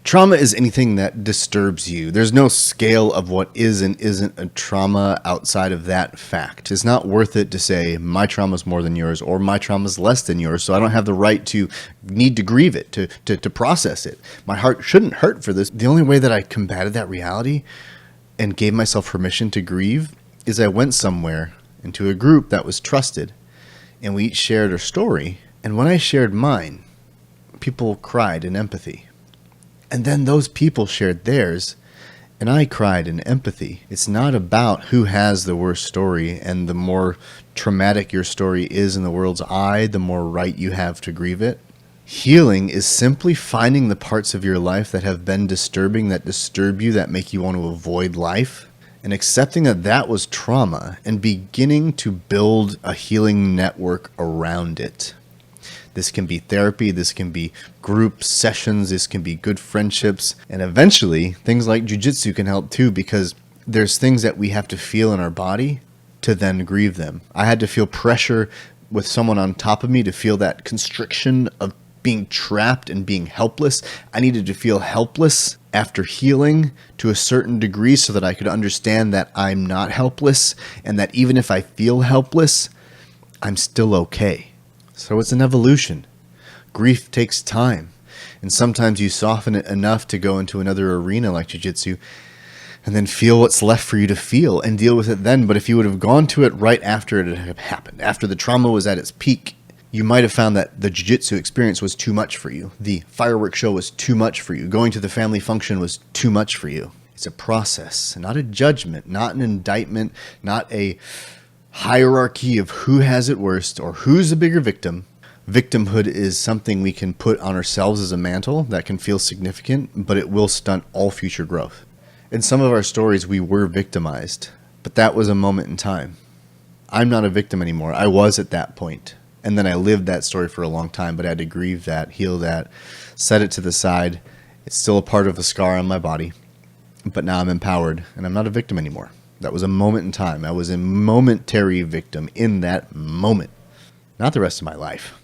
Trauma is anything that disturbs you. There's no scale of what is and isn't a trauma outside of that fact. It's not worth it to say my trauma is more than yours or my trauma is less than yours, so I don't have the right to need to grieve it, to process it. My heart shouldn't hurt for this. The only way that I combated that reality and gave myself permission to grieve is I went somewhere into a group that was trusted, and we each shared our story. And when I shared mine, people cried in empathy. And then those people shared theirs, and I cried in empathy. It's not about who has the worst story, and the more traumatic your story is in the world's eye, the more right you have to grieve it. Healing is simply finding the parts of your life that have been disturbing, that disturb you, that make you want to avoid life, and accepting that that was trauma and beginning to build a healing network around it. This can be therapy, this can be group sessions, this can be good friendships, and eventually things like jiu-jitsu can help too, because there's things that we have to feel in our body to then grieve them. I had to feel pressure with someone on top of me to feel that constriction of being trapped and being helpless. I needed to feel helpless after healing to a certain degree so that I could understand that I'm not helpless, and that even if I feel helpless, I'm still okay. So it's an evolution. Grief takes time. And sometimes you soften it enough to go into another arena like jiu-jitsu and then feel what's left for you to feel and deal with it then. But if you would have gone to it right after it had happened, after the trauma was at its peak, you might have found that the jiu-jitsu experience was too much for you. The fireworks show was too much for you. Going to the family function was too much for you. It's a process, not a judgment, not an indictment, not a hierarchy of who has it worst or who's the bigger victim. Victimhood is something we can put on ourselves as a mantle that can feel significant, but it will stunt all future growth. In some of our stories, we were victimized, but that was a moment in time. I'm not a victim anymore. I was at that point. And then I lived that story for a long time, but I had to grieve that, heal that, set it to the side. It's still a part of a scar on my body, but now I'm empowered and I'm not a victim anymore. That was a moment in time. I was a momentary victim in that moment, not the rest of my life.